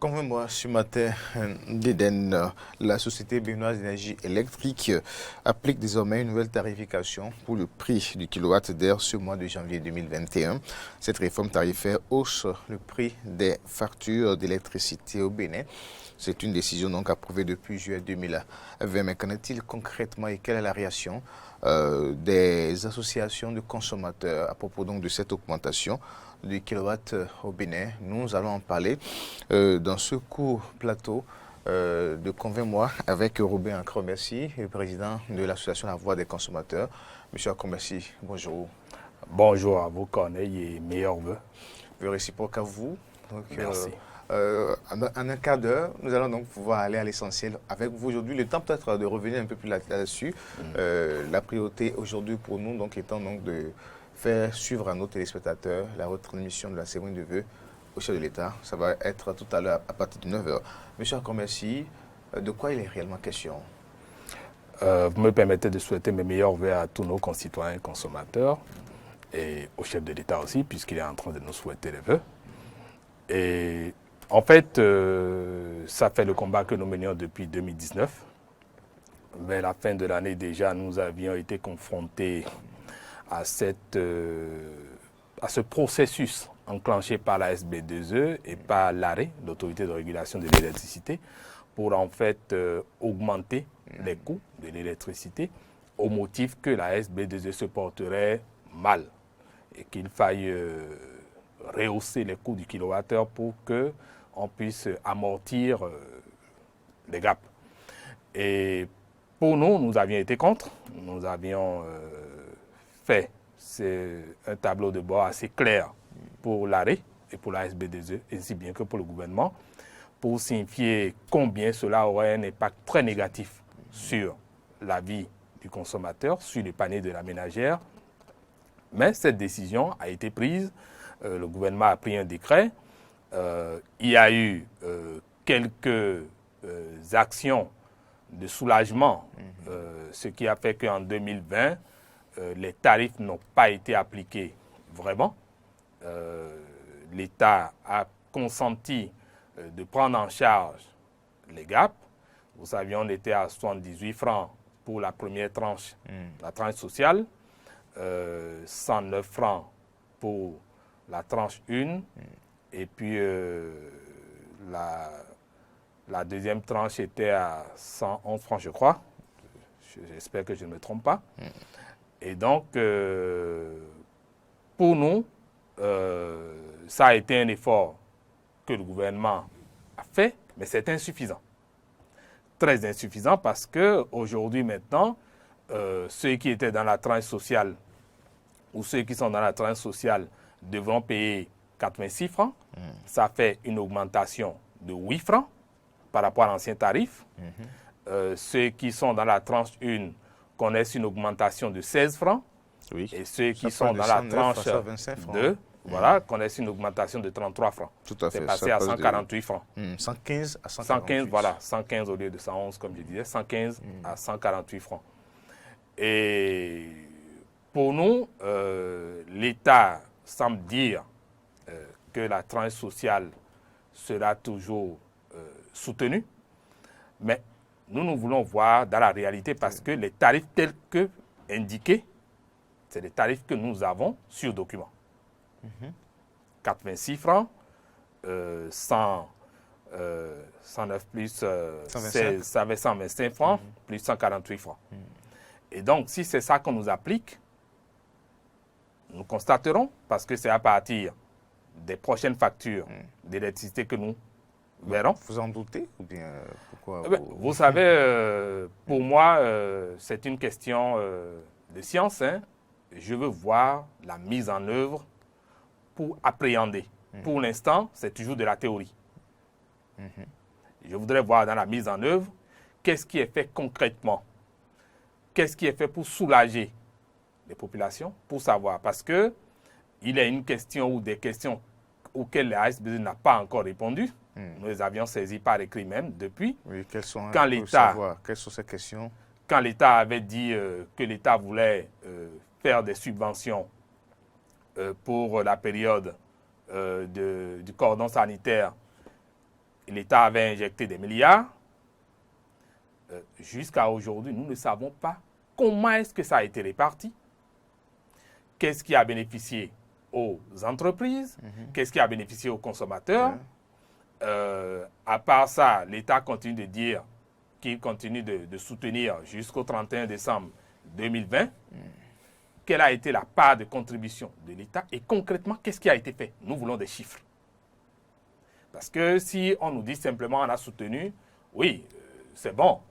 Convainc-moi, ce matin, d'Eden, la Société béninoise d'énergie électrique applique désormais une nouvelle tarification pour le prix du kilowattheure ce mois de janvier 2021. Cette réforme tarifaire hausse le prix des factures d'électricité au Bénin. C'est une décision donc approuvée depuis juillet 2020. Mais qu'en est-il concrètement et quelle est la réaction des associations de consommateurs à propos donc de cette augmentation du kilowatt au Bénin? Nous allons en parler dans ce court plateau de Convainc-moi avec Robin Akromessi, le président de l'association La Voix des consommateurs. Monsieur Akromessi, bonjour. Bonjour à vous, Corneille, et meilleurs vœux. Le réciproque à vous. Donc, merci. En un quart d'heure, nous allons donc pouvoir aller à l'essentiel avec vous aujourd'hui. Le temps peut-être de revenir un peu plus là-dessus. La priorité aujourd'hui pour nous donc étant donc de faire suivre à nos téléspectateurs la retransmission de la cérémonie de vœux au chef de l'État. Ça va être tout à l'heure à partir de 9h. Monsieur Akromessi, de quoi il est réellement question? Vous me permettez de souhaiter mes meilleurs vœux à tous nos concitoyens consommateurs et au chef de l'État aussi, puisqu'il est en train de nous souhaiter les vœux. Et en fait, ça fait le combat que nous menions depuis 2019. Vers la fin de l'année déjà, nous avions été confrontés à ce processus enclenché par la SB2E et par l'ARE, l'autorité de régulation de l'électricité, pour en fait augmenter les coûts de l'électricité au motif que la SB2E se porterait mal et qu'il faille rehausser les coûts du kilowattheure pour qu'on puisse amortir les gaps. Et pour nous, nous avions été contre. Nous avions fait un tableau de bord assez clair pour l'ARE et pour la SB2E, ainsi bien que pour le gouvernement, pour signifier combien cela aurait un impact très négatif sur la vie du consommateur, sur les paniers de la ménagère. Mais cette décision a été prise. Le gouvernement a pris un décret. Il y a eu quelques actions de soulagement, ce qui a fait qu'en 2020, les tarifs n'ont pas été appliqués vraiment. L'État a consenti de prendre en charge les gaps. Vous savez, on était à 78 francs pour la première tranche, la tranche sociale, 109 francs pour la tranche 1, et puis la deuxième tranche était à 111 francs, je crois. J'espère que je ne me trompe pas. Et donc, pour nous, ça a été un effort que le gouvernement a fait, mais c'est insuffisant. Très insuffisant parce qu'aujourd'hui, maintenant, ceux qui étaient dans la tranche sociale ou ceux qui sont dans la tranche sociale devront payer 86 francs. Ça fait une augmentation de 8 francs par rapport à l'ancien tarif. Ceux qui sont dans la tranche 1 connaissent une augmentation de 16 francs. Oui. Et ceux qui sont dans la tranche 2 connaissent une augmentation de 33 francs. Tout à fait. C'est passé à 148 francs. 115 à 148. 115, voilà, 115 au lieu de 111, comme je disais, 115 à 148 francs. Et pour nous, l'État semble dire que la tranche sociale sera toujours soutenue, mais nous voulons voir dans la réalité parce que les tarifs tels que indiqués, c'est les tarifs que nous avons sur document. 86 francs, 109 plus 16, ça fait 125 francs, plus 148 francs. Et donc, si c'est ça qu'on nous applique, nous constaterons, parce que c'est à partir des prochaines factures d'électricité que nous verrons. Vous en doutez ou bien pourquoi vous savez, pour moi, c'est une question de science. Je veux voir la mise en œuvre pour appréhender. Pour l'instant, c'est toujours de la théorie. Je voudrais voir dans la mise en œuvre qu'est-ce qui est fait concrètement. Qu'est-ce qui est fait pour soulager les populations, pour savoir. Parce qu'il y a une question ou des questions auxquelles la SB2 n'a pas encore répondu. Nous les avions saisies par écrit même depuis. Oui, quelles sont ces questions? Quand l'État avait dit que l'État voulait faire des subventions pour la période du cordon sanitaire l'État avait injecté des milliards. Jusqu'à aujourd'hui, nous ne savons pas comment est-ce que ça a été réparti. Qu'est-ce qui a bénéficié aux entreprises? Qu'est-ce qui a bénéficié aux consommateurs? À part ça, l'État continue de dire qu'il continue de soutenir jusqu'au 31 décembre 2020. Quelle a été la part de contribution de l'État et concrètement, qu'est-ce qui a été fait? Nous voulons des chiffres. Parce que si on nous dit simplement on a soutenu, oui, c'est bon,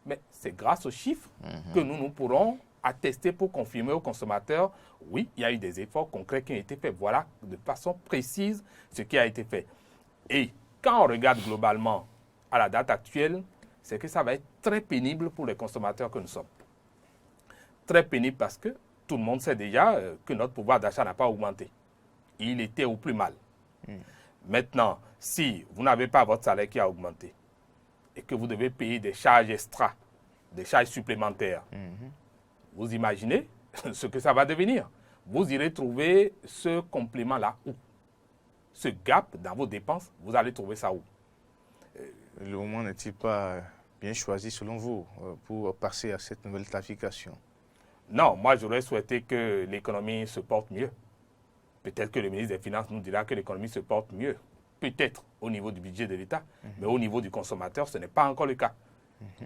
mais c'est grâce aux chiffres que nous pourrons attester pour confirmer aux consommateurs, oui, il y a eu des efforts concrets qui ont été faits. Voilà de façon précise ce qui a été fait. Et quand on regarde globalement à la date actuelle, c'est que ça va être très pénible pour les consommateurs que nous sommes. Très pénible parce que tout le monde sait déjà que notre pouvoir d'achat n'a pas augmenté. Il était au plus mal. Maintenant, si vous n'avez pas votre salaire qui a augmenté et que vous devez payer des charges extra, des charges supplémentaires, vous imaginez ce que ça va devenir. Vous irez trouver ce complément-là où? Ce gap dans vos dépenses, vous allez trouver ça où? Le moment n'est-il pas bien choisi selon vous pour passer à cette nouvelle tarification? Non, moi j'aurais souhaité que l'économie se porte mieux. Peut-être que le ministre des Finances nous dira que l'économie se porte mieux. Peut-être au niveau du budget de l'État, mais au niveau du consommateur, ce n'est pas encore le cas.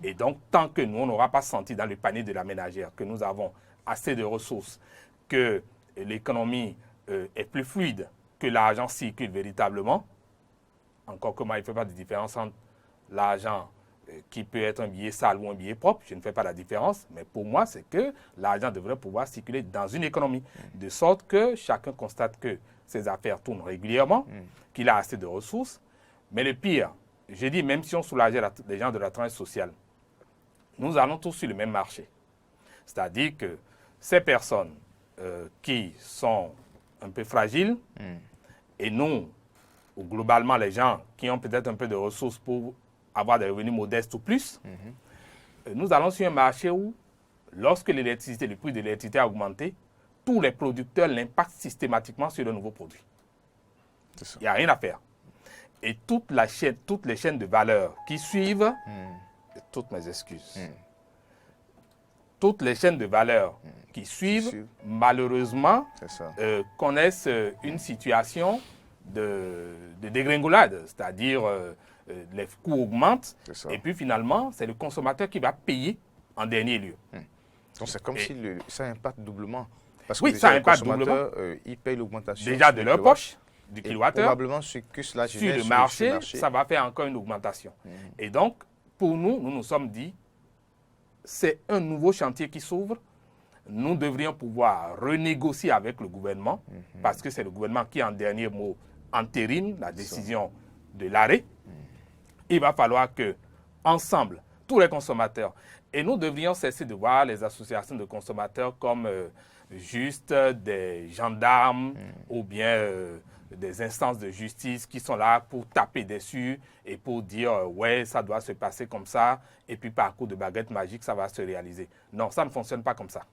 Et donc, tant que nous, on n'aura pas senti dans le panier de la ménagère que nous avons assez de ressources, que l'économie est plus fluide, que l'argent circule véritablement, encore que moi, il ne fait pas de différence entre l'argent qui peut être un billet sale ou un billet propre, je ne fais pas la différence, mais pour moi, c'est que l'argent devrait pouvoir circuler dans une économie, de sorte que chacun constate que ses affaires tournent régulièrement, qu'il a assez de ressources. Mais le pire, je dis, même si on soulageait les gens de la tranche sociale, nous allons tous sur le même marché. C'est-à-dire que ces personnes qui sont un peu fragiles, et nous, ou globalement les gens qui ont peut-être un peu de ressources pour avoir des revenus modestes ou plus, nous allons sur un marché où, lorsque l'électricité, le prix de l'électricité a augmenté, tous les producteurs l'impactent systématiquement sur de nouveaux produits. Il n'y a rien à faire. Et toutes les chaînes de valeur qui suivent, toutes mes excuses, toutes les chaînes de valeur qui suivent, malheureusement, connaissent une situation de dégringolade, c'est-à-dire les coûts augmentent et puis finalement, c'est le consommateur qui va payer en dernier lieu. Donc c'est comme si ça impacte doublement. Parce oui, que ça les impacte consommateurs, doublement. Ils payent l'augmentation. Déjà de leur poche, du kilowattheure. Probablement ce que cela sur génère le marché, ça va faire encore une augmentation. Et donc, pour nous, nous nous sommes dit, c'est un nouveau chantier qui s'ouvre. Nous devrions pouvoir renégocier avec le gouvernement, parce que c'est le gouvernement qui, en dernier mot, entérine la décision de l'arrêt. Il va falloir que, ensemble, tous les consommateurs, et nous devrions cesser de voir les associations de consommateurs comme juste des gendarmes ou bien des instances de justice qui sont là pour taper dessus et pour dire ouais, ça doit se passer comme ça, et puis par coup de baguette magique, ça va se réaliser. Non, ça ne fonctionne pas comme ça.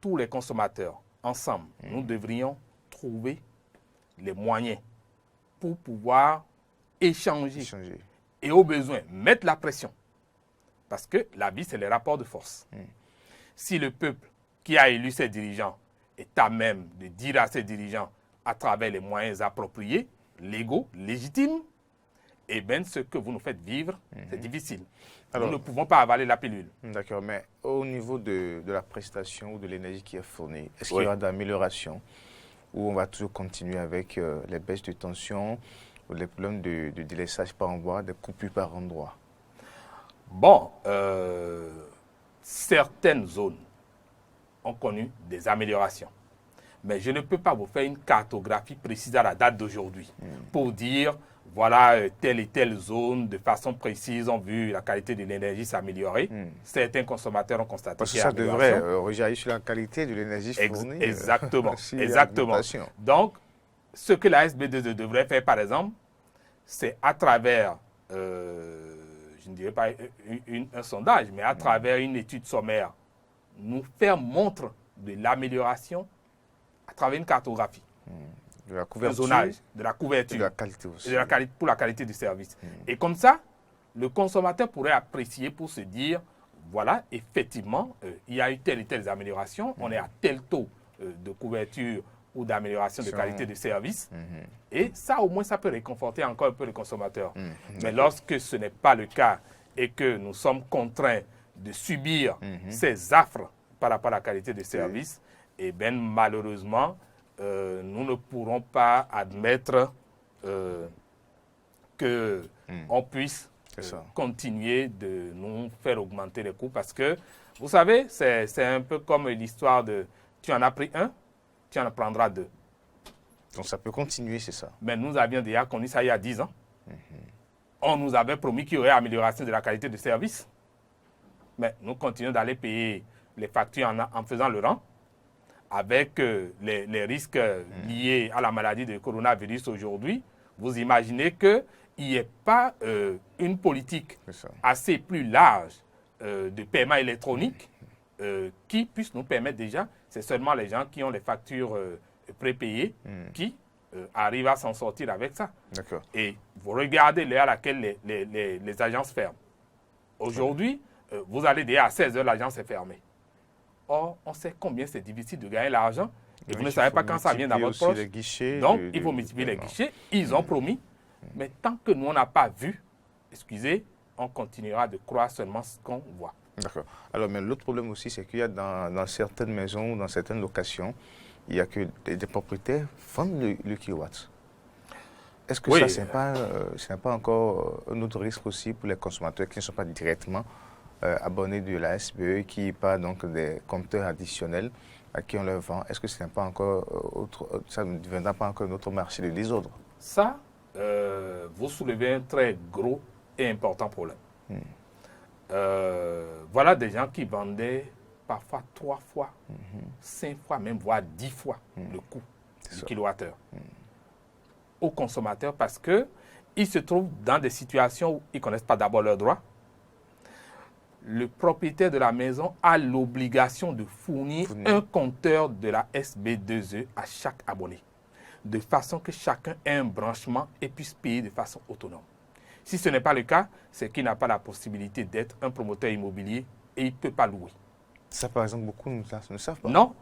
Tous les consommateurs, ensemble, nous devrions trouver les moyens pour pouvoir échanger. Et au besoin, mettre la pression. Parce que la vie, c'est les rapports de force. Si le peuple qui a élu ses dirigeants est à même de dire à ses dirigeants à travers les moyens appropriés, légaux, légitimes, eh bien, ce que vous nous faites vivre, c'est difficile. Alors, nous ne pouvons pas avaler la pilule. D'accord, mais au niveau de la prestation ou de l'énergie qui est fournie, est-ce qu'il y aura d'amélioration ou on va toujours continuer avec les baisses de tension ou les problèmes de délaissage par endroit, des coupures par endroit? Bon, certaines zones ont connu des améliorations. Mais je ne peux pas vous faire une cartographie précise à la date d'aujourd'hui pour dire, voilà, telle et telle zone, de façon précise, ont vu la qualité de l'énergie s'améliorer. Certains consommateurs ont constaté parce que ça devrait rejaillir sur la qualité de l'énergie fournie. Exactement, exactement. Donc, ce que la SB2 devrait faire, par exemple, c'est à travers, je ne dirais pas un sondage, mais à travers une étude sommaire, nous faire montre de l'amélioration à travers une cartographie. un zonage, de la couverture, de la qualité aussi. Et de la qualité, pour la qualité du service. Et comme ça, le consommateur pourrait apprécier pour se dire, voilà, effectivement, il y a eu telle et telle amélioration, on est à tel taux de couverture ou d'amélioration de qualité de service. Et ça, au moins, ça peut réconforter encore un peu le consommateur. Mais lorsque ce n'est pas le cas et que nous sommes contraints de subir ces affres par rapport à la qualité de service, et bien malheureusement, nous ne pourrons pas admettre qu'on puisse continuer de nous faire augmenter les coûts parce que, vous savez, c'est un peu comme l'histoire de tu en as pris un, tu en prendras deux. Donc ça peut continuer, c'est ça. Mais nous avions déjà connu ça il y a 10 ans. On nous avait promis qu'il y aurait amélioration de la qualité de service. Mais nous continuons d'aller payer les factures en faisant le rang, avec les risques liés à la maladie de coronavirus aujourd'hui. Vous imaginez qu'il n'y ait pas une politique assez plus large de paiement électronique qui puisse nous permettre déjà, c'est seulement les gens qui ont les factures prépayées qui arrivent à s'en sortir avec ça. Et vous regardez l'heure à laquelle les agences ferment. Aujourd'hui, vous allez dire à 16 heures, l'agence est fermée. Or, on sait combien c'est difficile de gagner l'argent et vous ne savez pas quand ça vient dans votre poche. Donc, il faut multiplier les guichets. Ils ont promis. Mais tant que nous, on n'a pas vu, excusez, on continuera de croire seulement ce qu'on voit. D'accord. Alors, mais l'autre problème aussi, c'est qu'il y a dans certaines maisons, dans certaines locations, il y a que des propriétaires vendent le kilowatt. Est-ce que ça, ce n'est pas encore un autre risque aussi pour les consommateurs qui ne sont pas directement abonnés de la SBE, qui pas donc des compteurs additionnels à qui on leur vend? Est-ce que ce n'est pas encore ça ne deviendra pas encore un autre marché de désordre? Ça, vous soulevez un très gros et important problème. Voilà des gens qui vendaient parfois 3 fois, 5 fois, même voire 10 fois le coût du kilowattheure aux consommateurs parce qu'ils se trouvent dans des situations où ils ne connaissent pas d'abord leurs droits. Le propriétaire de la maison a l'obligation de fournir un compteur de la SB2E à chaque abonné, de façon que chacun ait un branchement et puisse payer de façon autonome. Si ce n'est pas le cas, c'est qu'il n'a pas la possibilité d'être un promoteur immobilier et il ne peut pas louer. Ça, par exemple, beaucoup ne savent pas. Non,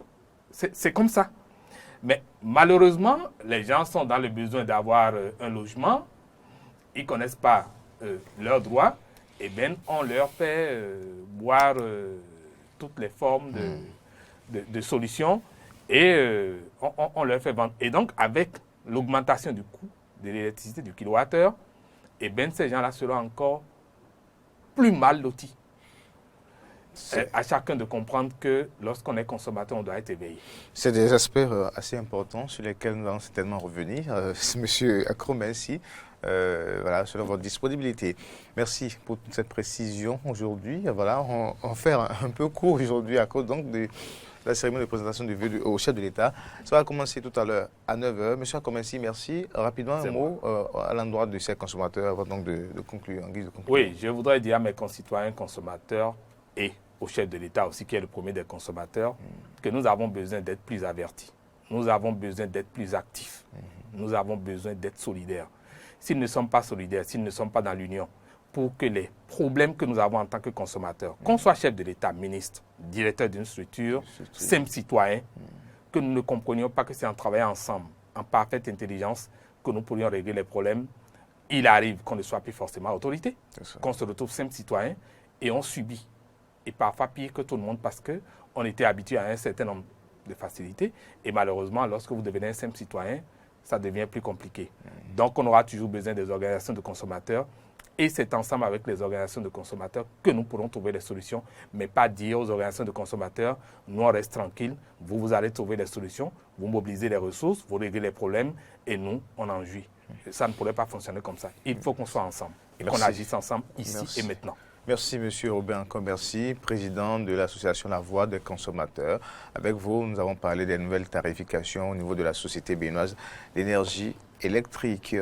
c'est comme ça. Mais malheureusement, les gens sont dans le besoin d'avoir un logement, ils ne connaissent pas leurs droits, et bien on leur fait boire toutes les formes de solutions et on leur fait vendre. Et donc, avec l'augmentation du coût de l'électricité du kilowattheure, et bien ces gens-là seront encore plus mal lotis. À chacun de comprendre que lorsqu'on est consommateur, on doit être éveillé. C'est des aspects assez importants sur lesquels nous allons certainement revenir. Monsieur Accro, merci voilà, sur votre disponibilité. Merci pour toute cette précision aujourd'hui. Voilà, on fait un peu court aujourd'hui à cause donc de la cérémonie de présentation du vœu au chef de l'État. Ça va commencer tout à l'heure à 9h. Monsieur Accro, merci. Rapidement, un mot à l'endroit de ces consommateurs avant donc de conclure, en guise de conclusion. Oui, je voudrais dire à mes concitoyens consommateurs et au chef de l'État aussi, qui est le premier des consommateurs, que nous avons besoin d'être plus avertis. Nous avons besoin d'être plus actifs. Nous avons besoin d'être solidaires. S'ils ne sont pas solidaires, s'ils ne sont pas dans l'union, pour que les problèmes que nous avons en tant que consommateurs, qu'on soit chef de l'État, ministre, directeur d'une structure, simple citoyen, que nous ne comprenions pas que c'est en travaillant ensemble, en parfaite intelligence, que nous pourrions régler les problèmes. Il arrive qu'on ne soit plus forcément autorité, qu'on se retrouve simple citoyen et on subit. Et parfois pire que tout le monde parce qu'on était habitué à un certain nombre de facilités. Et malheureusement, lorsque vous devenez un simple citoyen, ça devient plus compliqué. Donc, on aura toujours besoin des organisations de consommateurs. Et c'est ensemble avec les organisations de consommateurs que nous pourrons trouver des solutions, mais pas dire aux organisations de consommateurs, nous on reste tranquille, vous allez trouver des solutions, vous mobilisez les ressources, vous réglez les problèmes et nous, on en jouit. Ça ne pourrait pas fonctionner comme ça. Il faut qu'on soit ensemble et qu'on agisse ensemble ici et maintenant. Merci, M. Robin Combercy, président de l'association La Voix des consommateurs. Avec vous, nous avons parlé des nouvelles tarifications au niveau de la Société béninoise d'énergie électrique.